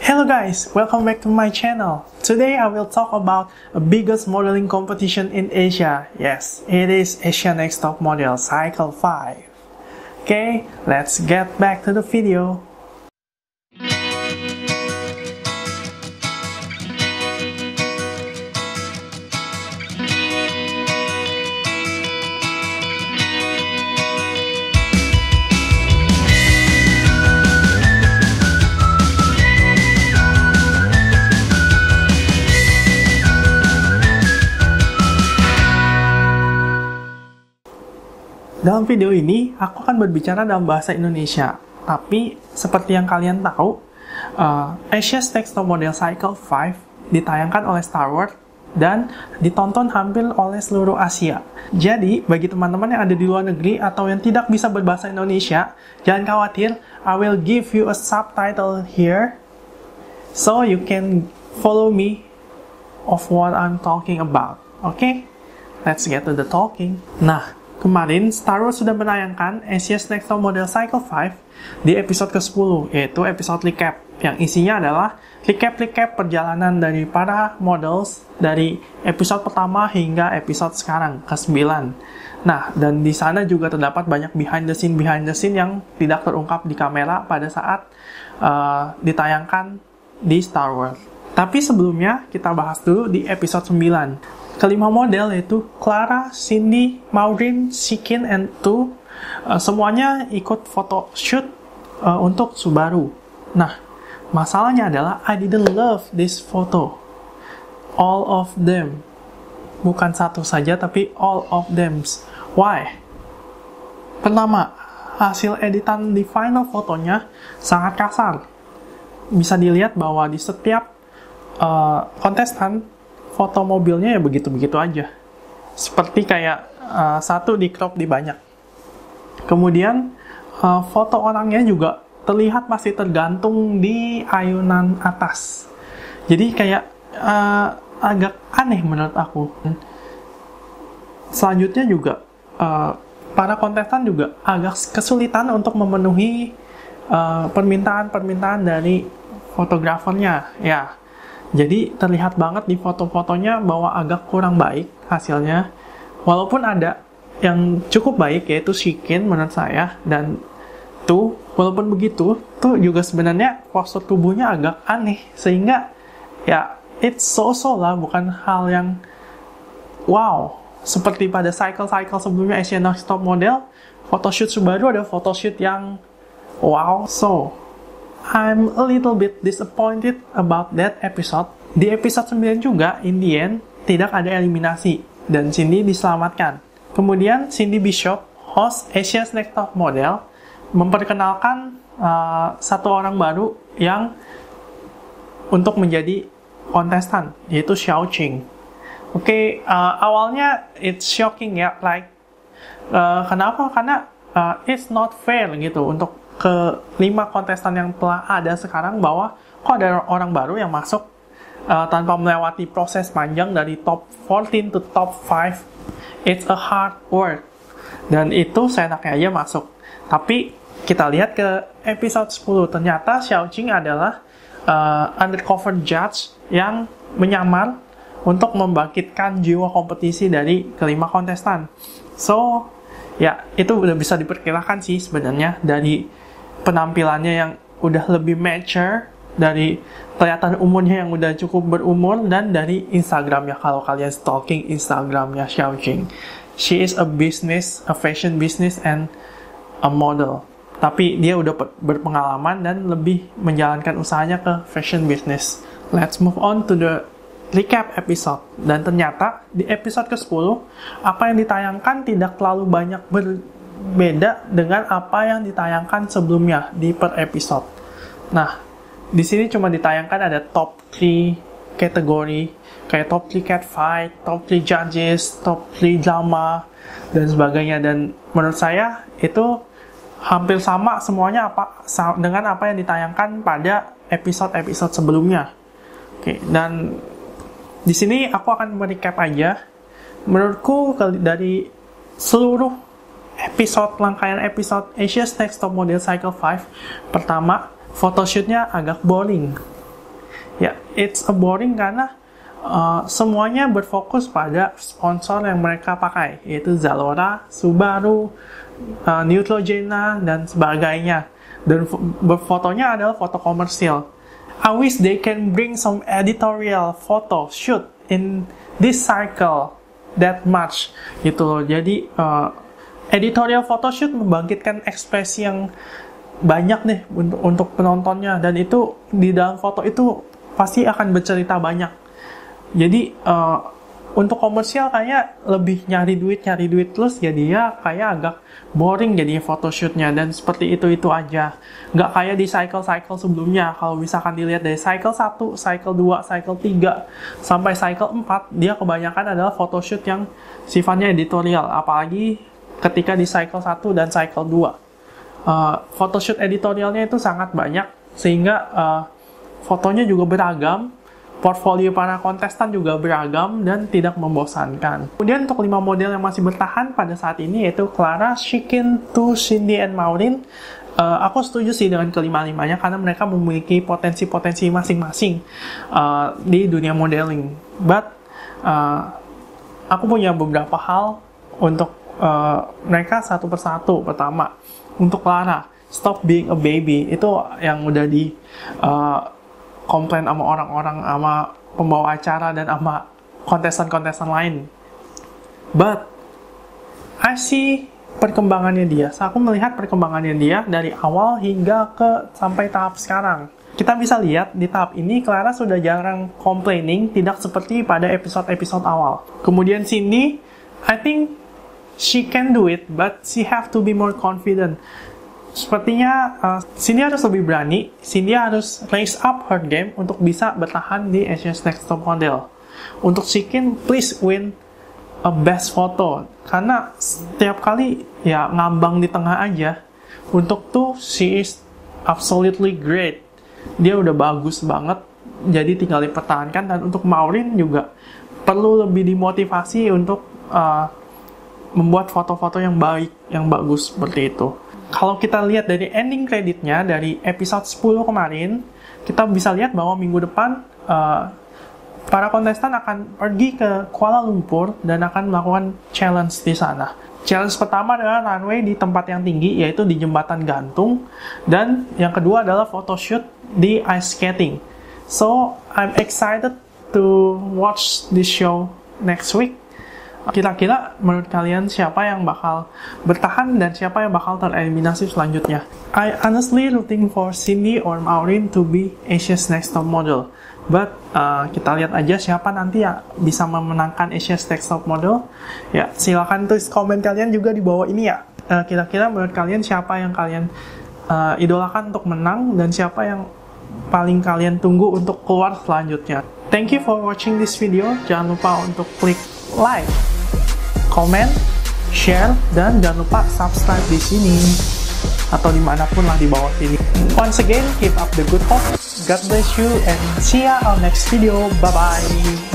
Hello guys, welcome back to my channel. Today I will talk about the biggest modeling competition in Asia. Yes, it is Asia Next Top Model Cycle 5. Okay, let's get back to the video. Dalam video ini, aku akan berbicara dalam bahasa Indonesia. Tapi, seperti yang kalian tahu, Asia's Next Top Model Cycle 5 ditayangkan oleh Star Wars dan ditonton hampir oleh seluruh Asia. Jadi, bagi teman-teman yang ada di luar negeri atau yang tidak bisa berbahasa Indonesia, jangan khawatir, I will give you a subtitle here so you can follow me of what I'm talking about. Okay? Let's get to the talking. Nah, kemarin, Star Wars sudah menayangkan Asia's Next Top Model Cycle 5 di episode ke-10, yaitu episode recap, yang isinya adalah recap perjalanan dari para models dari episode pertama hingga episode sekarang, ke-9. Nah, dan di sana juga terdapat banyak behind the scene yang tidak terungkap di kamera pada saat ditayangkan di Star Wars. Tapi sebelumnya, kita bahas dulu di episode 9. Kelima model yaitu Clara, Cindy, Maureen, Shikin, and Tu semuanya ikut foto shoot untuk Subaru. Nah, masalahnya adalah I didn't love this photo. All of them. Bukan satu saja, tapi all of them. Why? Pertama, hasil editan di final fotonya sangat kasar. Bisa dilihat bahwa di setiap kontestan foto mobilnya ya begitu-begitu aja. Seperti kayak satu di crop di banyak. Kemudian foto orangnya juga terlihat masih tergantung di ayunan atas. Jadi kayak agak aneh menurut aku. Selanjutnya juga para kontestan juga agak kesulitan untuk memenuhi permintaan dari fotografernya. Ya. Jadi terlihat banget di foto-fotonya bahwa agak kurang baik hasilnya. Walaupun ada yang cukup baik yaitu Shikin menurut saya, dan Tu, walaupun begitu, Tu juga sebenarnya postur tubuhnya agak aneh, sehingga ya it's so-so lah, bukan hal yang wow. Seperti pada cycle-cycle sebelumnya Asian Next Top Model, photoshoot Subaru ada photoshoot yang wow. So I'm a little bit disappointed about that episode. Di episode 9 juga, in the end, tidak ada eliminasi, dan Cindy diselamatkan. Kemudian, Cindy Bishop, host Asia's Next Top Model, memperkenalkan satu orang baru yang untuk menjadi kontestan, yaitu Xiao Qing. Oke, awalnya it's shocking ya, kenapa? Karena it's not fair gitu untuk ke-5 kontestan yang telah ada sekarang, bahwa kok ada orang baru yang masuk tanpa melewati proses panjang dari top 14 to top 5. It's a hard work, dan itu seenaknya aja masuk. Tapi kita lihat ke episode 10, ternyata Xiao Qing adalah undercover judge yang menyamar untuk membangkitkan jiwa kompetisi dari ke-5 kontestan. So ya, itu udah bisa diperkirakan sih sebenarnya dari penampilannya yang udah lebih mature, dari kelihatan umurnya yang udah cukup berumur, dan dari Instagramnya, kalau kalian stalking Instagramnya Xiao Qing. She is a fashion business and a model. Tapi dia udah berpengalaman dan lebih menjalankan usahanya ke fashion business. Let's move on to the recap episode. Dan ternyata di episode ke-10, apa yang ditayangkan tidak terlalu banyak berbeda dengan apa yang ditayangkan sebelumnya di per episode. Nah, di sini cuma ditayangkan ada top 3 kategori, kayak top 3 catfight, top 3 judges, top 3 drama, dan sebagainya. Dan menurut saya itu hampir sama semuanya dengan apa yang ditayangkan pada episode-episode sebelumnya. Oke, dan di sini aku akan merecap aja. Menurutku dari seluruh rangkaian episode Asia's Next Top Model Cycle 5, pertama, photoshootnya agak boring. it's a boring karena semuanya berfokus pada sponsor yang mereka pakai, yaitu Zalora, Subaru, Neutrogena, dan sebagainya. Dan fotonya adalah foto komersil. I wish they can bring some editorial photo shoot in this cycle that much, gitu loh. Jadi editorial photoshoot membangkitkan ekspresi yang banyak nih untuk penontonnya, dan itu di dalam foto itu pasti akan bercerita banyak. Jadi untuk komersial kayak lebih nyari duit terus, ya dia kayak agak boring jadi photoshootnya, dan seperti itu aja. Nggak kayak di cycle sebelumnya. Kalau misalkan dilihat dari cycle 1, cycle 2, cycle 3 sampai cycle 4, dia kebanyakan adalah photoshoot yang sifatnya editorial, apalagi ketika di cycle 1 dan cycle 2. Photoshoot editorialnya itu sangat banyak, sehingga fotonya juga beragam, portfolio para kontestan juga beragam dan tidak membosankan. Kemudian untuk 5 model yang masih bertahan pada saat ini, yaitu Clara, Shikin, Tu, Cindy, and Maureen. Aku setuju sih dengan kelima-limanya karena mereka memiliki potensi-potensi masing-masing di dunia modeling. But aku punya beberapa hal untuk mereka satu persatu. Pertama, untuk Clara, Stop Being a Baby, itu yang udah di komplain sama orang-orang, sama pembawa acara, dan sama kontestan-kontestan lain. But I see perkembangannya dia. Aku melihat perkembangannya dia dari awal hingga sampai tahap sekarang. Kita bisa lihat di tahap ini Clara sudah jarang complaining, tidak seperti pada episode-episode awal. Kemudian Cindy, I think she can do it, but she have to be more confident. Sepertinya Cindy harus lebih berani. Cindy harus raise up her game untuk bisa bertahan di Asia's Next Top Model. Untuk Shikin, please win a best photo, karena setiap kali ya ngambang di tengah aja. Untuk tuh, she is absolutely great. Dia udah bagus banget, jadi tinggal dipertahankan. Dan untuk Maureen juga perlu lebih dimotivasi untuk membuat foto-foto yang baik, yang bagus seperti itu. Kalau kita lihat dari ending creditnya dari episode 10 kemarin, kita bisa lihat bahwa minggu depan para kontestan akan pergi ke Kuala Lumpur dan akan melakukan challenge di sana. Challenge pertama adalah runway di tempat yang tinggi, yaitu di jembatan gantung, dan yang kedua adalah photoshoot di ice skating. So, I'm excited to watch this show next week. Kira-kira menurut kalian siapa yang bakal bertahan dan siapa yang bakal tereliminasi selanjutnya? I honestly rooting for Cindy or Maureen to be Asia's Next Top Model. But kita lihat aja siapa nanti ya bisa memenangkan Asia's Next Top Model. Ya, silakan tulis komen kalian juga di bawah ini ya. Kira-kira menurut kalian siapa yang kalian idolakan untuk menang dan siapa yang paling kalian tunggu untuk keluar selanjutnya. Thank you for watching this video. Jangan lupa untuk klik like, comment, share, dan jangan lupa subscribe di sini atau dimanapun lah di bawah sini. Once again, keep up the good talk. God bless you and see ya on next video. Bye bye.